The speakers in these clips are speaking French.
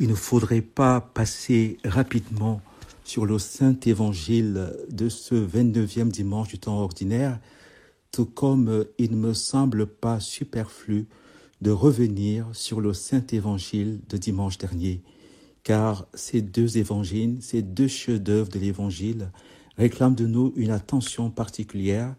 Il ne faudrait pas passer rapidement sur le Saint Évangile de ce 29e dimanche du temps ordinaire, tout comme il ne me semble pas superflu de revenir sur le Saint Évangile de dimanche dernier, car ces deux évangiles, ces deux chefs-d'œuvre de l'Évangile réclament de nous une attention particulière.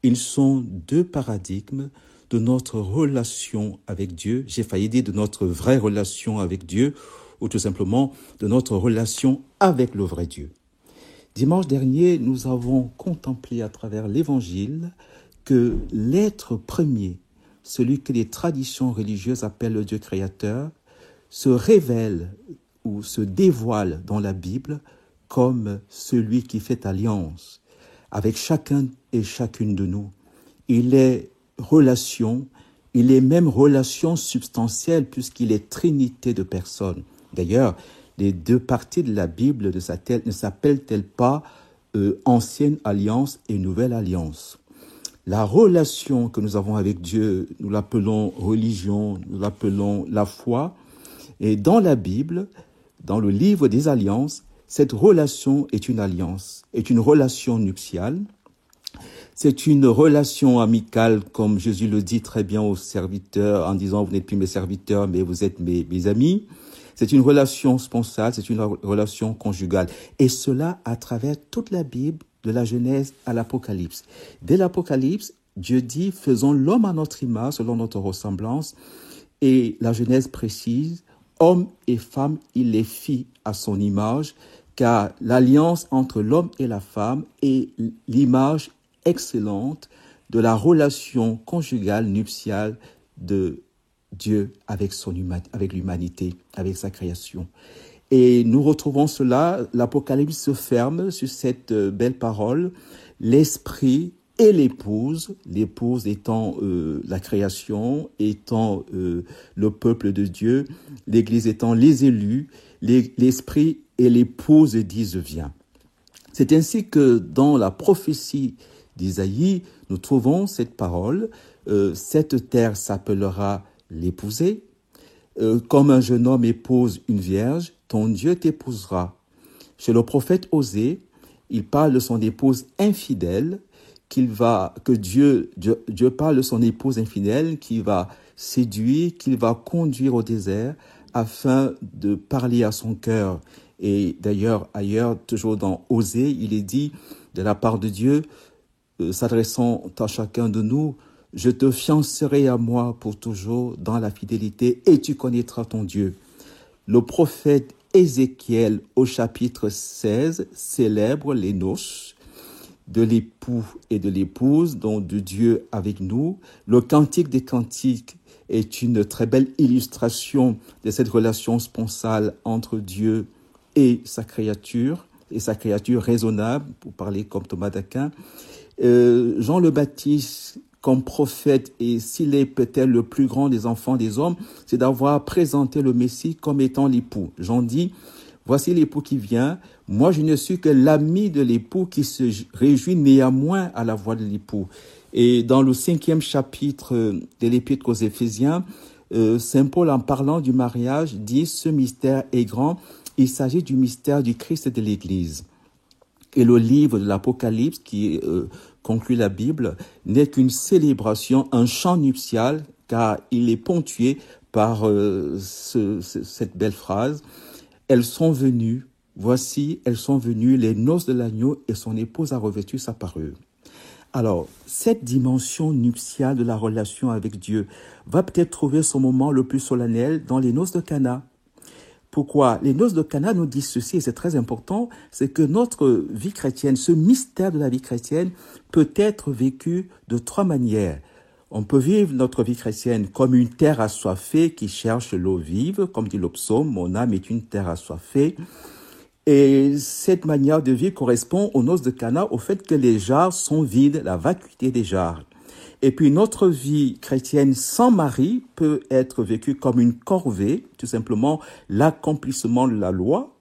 Ils sont deux paradigmes de notre relation avec Dieu. J'ai failli dire de notre vraie relation avec Dieu, ou tout simplement de notre relation avec le vrai Dieu. Dimanche dernier, nous avons contemplé à travers l'Évangile que l'être premier, celui que les traditions religieuses appellent le Dieu créateur, se révèle ou se dévoile dans la Bible comme celui qui fait alliance avec chacun et chacune de nous. Il est relation, il est même relation substantielle puisqu'il est trinité de personnes. D'ailleurs, les deux parties de la Bible ne s'appellent-elles pas Ancienne Alliance et Nouvelle Alliance? La relation que nous avons avec Dieu, nous l'appelons religion, nous l'appelons la foi. Et dans la Bible, dans le livre des alliances, cette relation est une alliance, est une relation nuptiale. C'est une relation amicale, comme Jésus le dit très bien aux serviteurs, en disant « Vous n'êtes plus mes serviteurs, mais vous êtes mes amis ». C'est une relation sponsale, c'est une relation conjugale. Et cela à travers toute la Bible, de la Genèse à l'Apocalypse. Dès l'Apocalypse, Dieu dit « Faisons l'homme à notre image, selon notre ressemblance ». Et la Genèse précise « Homme et femme, il les fit à son image », car l'alliance entre l'homme et la femme est l'image excellente de la relation conjugale nuptiale de Dieu avec l'humanité, avec sa création. Et nous retrouvons cela, l'Apocalypse se ferme sur cette belle parole, l'esprit et l'épouse étant la création, étant le peuple de Dieu, l'Église étant les élus, l'esprit et l'épouse disent viens. C'est ainsi que dans la prophétie d'Isaïe, nous trouvons cette parole, cette terre s'appellera l'épousée, comme un jeune homme épouse une vierge, ton Dieu t'épousera. Chez le prophète Osée, il parle de son épouse infidèle, Dieu parle de son épouse infidèle qui va séduire, qu'il va conduire au désert afin de parler à son cœur. Et d'ailleurs, ailleurs, toujours dans Osée, il est dit de la part de Dieu, s'adressant à chacun de nous, je te fiancerai à moi pour toujours dans la fidélité et tu connaîtras ton Dieu. Le prophète Ézéchiel au chapitre 16 célèbre les noces de l'époux et de l'épouse, donc de Dieu avec nous. Le Cantique des Cantiques est une très belle illustration de cette relation sponsale entre Dieu et sa créature raisonnable, pour parler comme Thomas d'Aquin. Jean le Baptiste, comme prophète, et s'il est peut-être le plus grand des enfants des hommes, c'est d'avoir présenté le Messie comme étant l'époux. Jean dit, voici l'époux qui vient, moi je ne suis que l'ami de l'époux qui se réjouit néanmoins à la voix de l'époux. Et dans le 5e chapitre de l'Épître aux Éphésiens, Saint Paul, en parlant du mariage, dit, ce mystère est grand, il s'agit du mystère du Christ et de l'Église. Et le livre de l'Apocalypse, qui conclut la Bible, n'est qu'une célébration, un chant nuptial, car il est ponctué par cette belle phrase. Elles sont venues, voici, elles sont venues, les noces de l'agneau, et son épouse a revêtu sa parure. Alors, cette dimension nuptiale de la relation avec Dieu va peut-être trouver son moment le plus solennel dans les noces de Cana. Pourquoi? Les noces de Cana nous disent ceci, et c'est très important, c'est que notre vie chrétienne, ce mystère de la vie chrétienne peut être vécu de trois manières. On peut vivre notre vie chrétienne comme une terre assoiffée qui cherche l'eau vive, comme dit le psaume, mon âme est une terre assoiffée. Et cette manière de vivre correspond aux noces de Cana, au fait que les jarres sont vides, la vacuité des jarres. Et puis notre vie chrétienne sans mari peut être vécue comme une corvée, tout simplement l'accomplissement de la loi,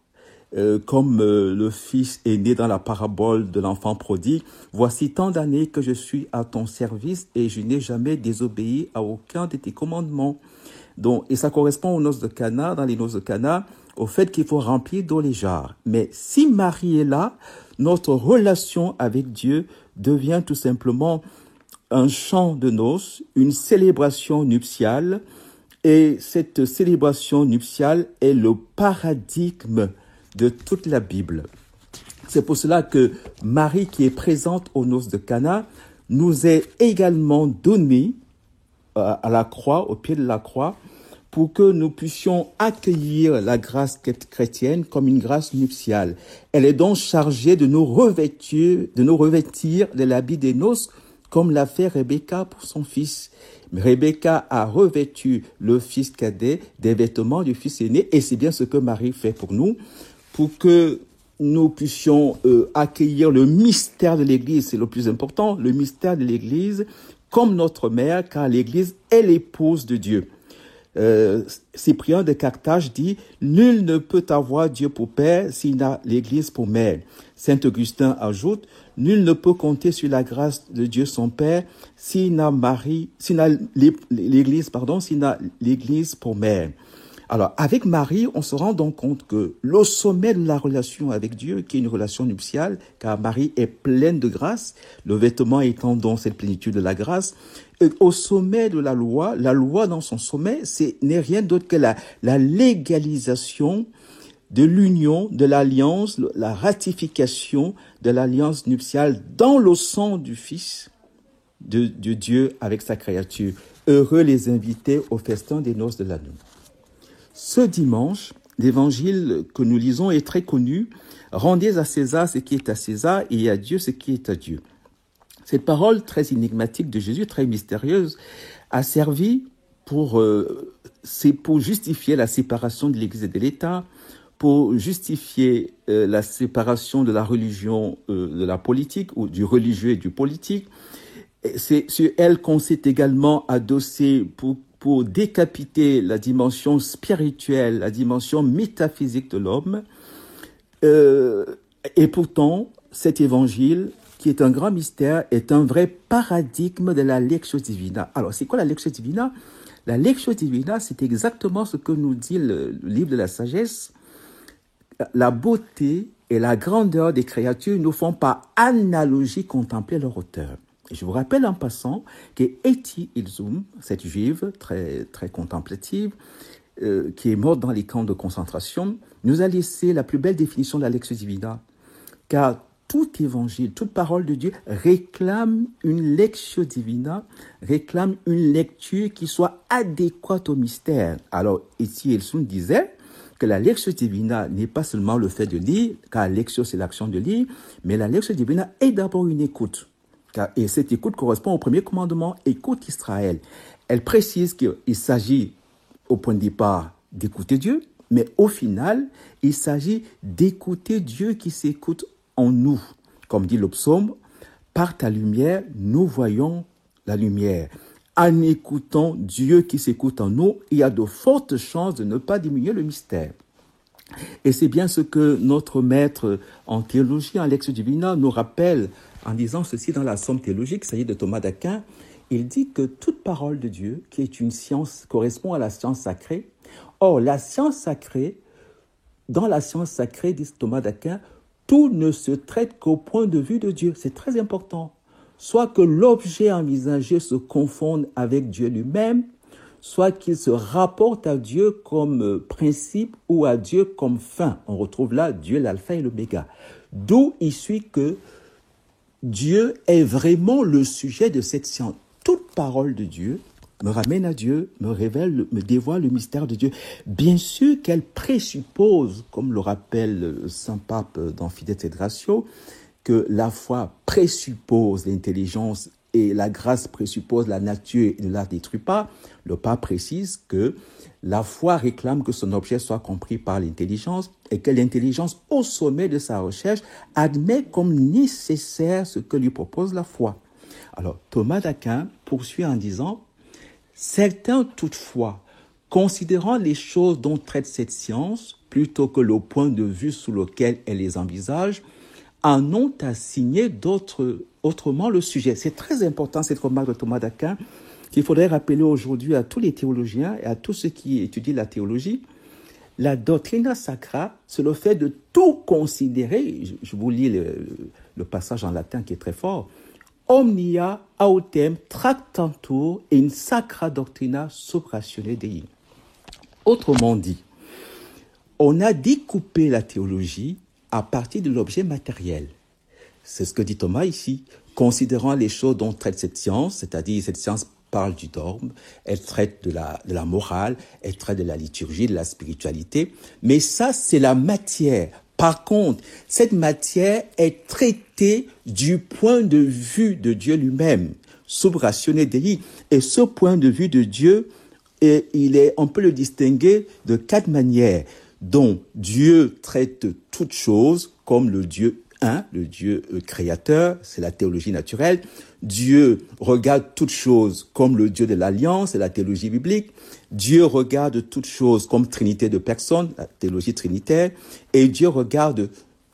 comme le fils aîné dans la parabole de l'enfant prodigue. Voici tant d'années que je suis à ton service et je n'ai jamais désobéi à aucun de tes commandements. Donc, et ça correspond aux noces de Cana, dans les noces de Cana, au fait qu'il faut remplir d'eau les jarres. Mais si Marie est là, notre relation avec Dieu devient tout simplement un chant de noces, une célébration nuptiale. Et cette célébration nuptiale est le paradigme de toute la Bible. C'est pour cela que Marie, qui est présente aux noces de Cana, nous est également donnée à la croix, au pied de la croix, pour que nous puissions accueillir la grâce chrétienne comme une grâce nuptiale. Elle est donc chargée de nous revêtir de l'habit des noces, comme l'a fait Rebecca pour son fils. Rebecca a revêtu le fils cadet des vêtements du fils aîné, et c'est bien ce que Marie fait pour nous, pour que nous puissions accueillir le mystère de l'Église, c'est le plus important, le mystère de l'Église, comme notre mère, car l'Église est l'épouse de Dieu. Cyprien de Carthage dit « Nul ne peut avoir Dieu pour père s'il n'a l'Église pour mère ». Saint Augustin ajoute « Nul ne peut compter sur la grâce de Dieu son Père s'il n'a l'Église pour mère ». Alors, avec Marie, on se rend donc compte que le sommet de la relation avec Dieu, qui est une relation nuptiale, car Marie est pleine de grâce, le vêtement étant donc cette plénitude de la grâce, et au sommet de la loi dans son sommet, n'est rien d'autre que la légalisation de l'union, de l'alliance, la ratification de l'alliance nuptiale dans le sang du Fils de Dieu avec sa créature. Heureux les invités au festin des noces de l'agneau. Ce dimanche, l'évangile que nous lisons est très connu. Rendez à César ce qui est à César et à Dieu ce qui est à Dieu. Cette parole très énigmatique de Jésus, très mystérieuse, a servi pour justifier la séparation de l'Église et de l'État, pour justifier la séparation de la religion de la politique, ou du religieux et du politique. C'est sur elle qu'on s'est également adossé pour décapiter la dimension spirituelle, la dimension métaphysique de l'homme. Et pourtant, cet évangile, qui est un grand mystère, est un vrai paradigme de la Lectio Divina. Alors, c'est quoi la Lectio Divina? La Lectio Divina, c'est exactement ce que nous dit le livre de la sagesse. La beauté et la grandeur des créatures nous font par analogie contempler leur auteur. Et je vous rappelle en passant que Eti Ilzoum, cette juive très, très contemplative, qui est morte dans les camps de concentration, nous a laissé la plus belle définition de la Lectio Divina. Car tout évangile, toute parole de Dieu réclame une Lectio Divina, réclame une lecture qui soit adéquate au mystère. Alors, Eti Ilzoum disait que la Lectio Divina n'est pas seulement le fait de lire, car Lectio c'est l'action de lire, mais la Lectio Divina est d'abord une écoute. Et cette écoute correspond au premier commandement, écoute Israël. Elle précise qu'il s'agit au point de départ d'écouter Dieu, mais au final, il s'agit d'écouter Dieu qui s'écoute en nous. Comme dit le psaume, par ta lumière, nous voyons la lumière. En écoutant Dieu qui s'écoute en nous, il y a de fortes chances de ne pas diminuer le mystère. Et c'est bien ce que notre maître en théologie, en Lectio Divina, nous rappelle en disant ceci dans la Somme théologique, ça y est, de Thomas d'Aquin. Il dit que toute parole de Dieu, qui est une science, correspond à la science sacrée. Or, la science sacrée, dans la science sacrée, dit Thomas d'Aquin, tout ne se traite qu'au point de vue de Dieu. C'est très important. Soit que l'objet envisagé se confonde avec Dieu lui-même, soit qu'il se rapporte à Dieu comme principe ou à Dieu comme fin. On retrouve là Dieu l'alpha et l'oméga. D'où il suit que Dieu est vraiment le sujet de cette science. Toute parole de Dieu me ramène à Dieu, me révèle, me dévoile le mystère de Dieu. Bien sûr qu'elle présuppose, comme le rappelle Saint Pape dans Fides et Ratio, que la foi présuppose l'intelligence et la grâce présuppose la nature et ne la détruit pas. Le pape précise que la foi réclame que son objet soit compris par l'intelligence et que l'intelligence, au sommet de sa recherche, admet comme nécessaire ce que lui propose la foi. Alors, Thomas d'Aquin poursuit en disant « Certains, toutefois, considérant les choses dont traite cette science, plutôt que le point de vue sous lequel elle les envisage, en ont assigné autrement le sujet. » C'est très important cette remarque de Thomas d'Aquin, qu'il faudrait rappeler aujourd'hui à tous les théologiens et à tous ceux qui étudient la théologie. La doctrina sacra, c'est le fait de tout considérer. Je vous lis le passage en latin qui est très fort. Omnia autem tractantur in sacra doctrina supratione Dei. Autrement dit, on a découpé la théologie à partir de l'objet matériel. C'est ce que dit Thomas ici. Considérant les choses dont traite cette science, c'est-à-dire cette science parle du dogme, elle traite de la morale, elle traite de la liturgie, de la spiritualité. Mais ça, c'est la matière. Par contre, cette matière est traitée du point de vue de Dieu lui-même, sub ratione Dei. Et ce point de vue de Dieu, on peut le distinguer de 4 manières, dont Dieu traite toutes choses comme le Dieu le Dieu créateur, c'est la théologie naturelle. Dieu regarde toutes choses comme le Dieu de l'alliance, c'est la théologie biblique. Dieu regarde toutes choses comme trinité de personnes, la théologie trinitaire. Et Dieu regarde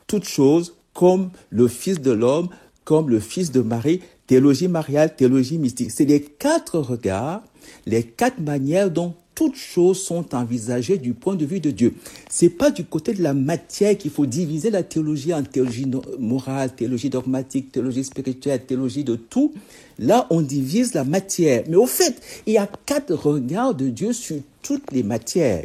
toutes choses comme le Fils de l'homme, comme le Fils de Marie, théologie mariale, théologie mystique. C'est les 4 regards, les 4 manières dont toutes choses sont envisagées du point de vue de Dieu. C'est pas du côté de la matière qu'il faut diviser la théologie en théologie morale, théologie dogmatique, théologie spirituelle, théologie de tout. Là, on divise la matière. Mais au fait, il y a 4 regards de Dieu sur toutes les matières.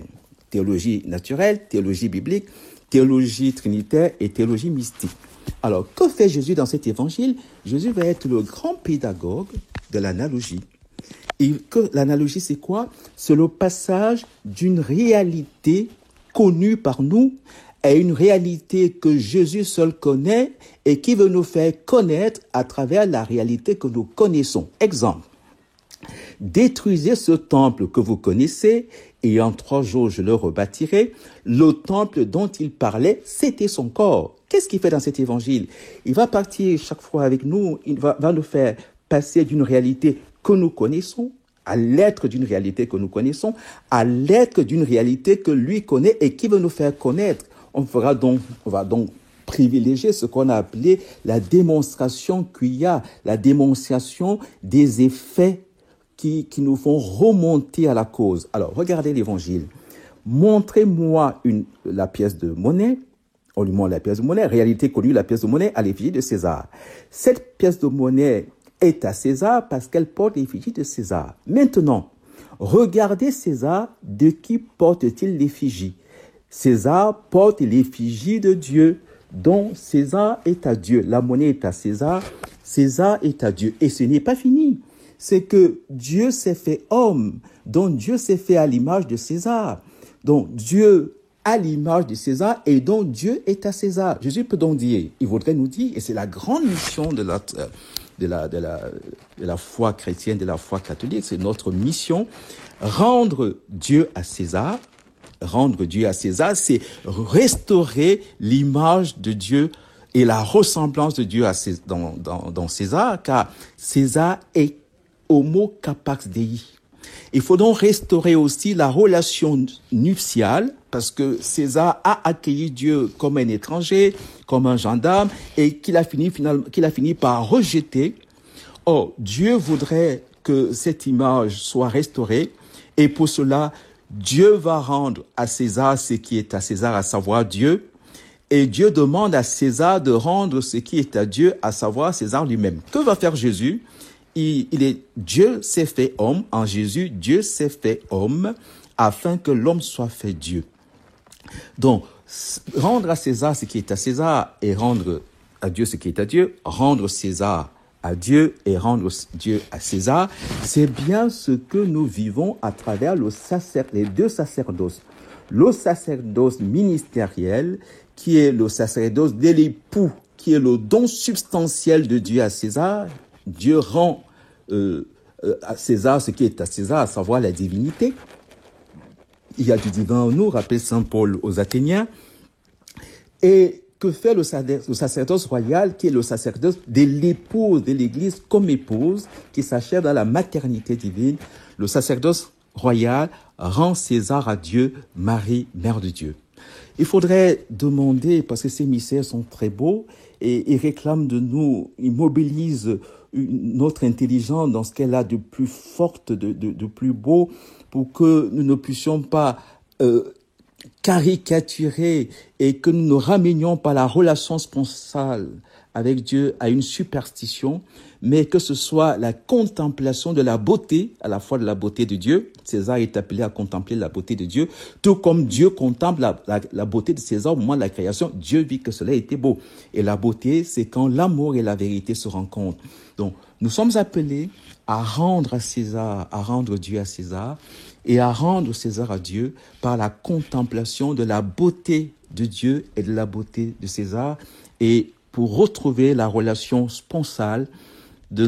Théologie naturelle, théologie biblique, théologie trinitaire et théologie mystique. Alors, que fait Jésus dans cet évangile? Jésus va être le grand pédagogue de l'analogie. Et l'analogie, c'est quoi? C'est le passage d'une réalité connue par nous à une réalité que Jésus seul connaît et qui veut nous faire connaître à travers la réalité que nous connaissons. Exemple, détruisez ce temple que vous connaissez et en 3 jours je le rebâtirai. Le temple dont il parlait, c'était son corps. Qu'est-ce qu'il fait dans cet évangile? Il va partir chaque fois avec nous, il va nous faire passer d'une réalité que nous connaissons, à l'être d'une réalité que nous connaissons, à l'être d'une réalité que lui connaît et qui veut nous faire connaître. On va donc privilégier ce qu'on a appelé la démonstration QIA, la démonstration des effets qui nous font remonter à la cause. Alors, regardez l'évangile. Montrez-moi la pièce de monnaie. On lui montre la pièce de monnaie. Réalité connue, la pièce de monnaie à l'effigie de César. Cette pièce de monnaie est à César parce qu'elle porte l'effigie de César. Maintenant, regardez César, de qui porte-t-il l'effigie? César porte l'effigie de Dieu, dont César est à Dieu. La monnaie est à César, César est à Dieu. Et ce n'est pas fini. C'est que Dieu s'est fait homme, donc Dieu s'est fait à l'image de César. Donc Dieu à l'image de César et dont Dieu est à César. Jésus peut donc dire, il voudrait nous dire, et c'est la grande mission de la foi chrétienne, de la foi catholique, c'est notre mission, rendre Dieu à César. Rendre Dieu à César, c'est restaurer l'image de Dieu et la ressemblance de Dieu dans César, car César est homo capax Dei. Il faut donc restaurer aussi la relation nuptiale, parce que César a accueilli Dieu comme un étranger, comme un gendarme, et qu'il a fini par rejeter. Or, Dieu voudrait que cette image soit restaurée, et pour cela, Dieu va rendre à César ce qui est à César, à savoir Dieu, et Dieu demande à César de rendre ce qui est à Dieu, à savoir César lui-même. Que va faire Jésus? Dieu s'est fait homme. En Jésus, Dieu s'est fait homme afin que l'homme soit fait Dieu. Donc, rendre à César ce qui est à César et rendre à Dieu ce qui est à Dieu, rendre César à Dieu et rendre Dieu à César, c'est bien ce que nous vivons à travers les 2 sacerdoces. Le sacerdoce ministériel, qui est le sacerdoce de l'époux, qui est le don substantiel de Dieu à César. Dieu rend à César ce qui est à César, à savoir la divinité. Il y a du divin en nous, rappelle Saint Paul aux Athéniens. Et que fait le sacerdoce royal, qui est le sacerdoce de l'épouse de l'Église comme épouse, qui s'achève dans la maternité divine? Le sacerdoce royal rend César à Dieu, Marie, mère de Dieu. Il faudrait demander, parce que ces mystères sont très beaux, et ils réclament de nous, ils mobilisent notre intelligence dans ce qu'elle a de plus forte, de plus beau, pour que nous ne puissions pas caricaturer et que nous ne ramenions pas la relation sponsale avec Dieu à une superstition, mais que ce soit la contemplation de la beauté, à la fois de la beauté de Dieu. César est appelé à contempler la beauté de Dieu, tout comme Dieu contemple la beauté de César au moment de la création. Dieu vit que cela était beau. Et la beauté, c'est quand l'amour et la vérité se rencontrent. Donc, nous sommes appelés à rendre à César, à rendre Dieu à César, et à rendre César à Dieu par la contemplation de la beauté de Dieu et de la beauté de César, et pour retrouver la relation sponsale de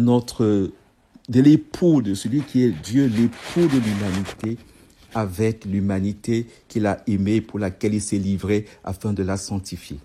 l'époux, de celui qui est Dieu, l'époux de l'humanité, avec l'humanité qu'il a aimée, pour laquelle il s'est livré afin de la sanctifier.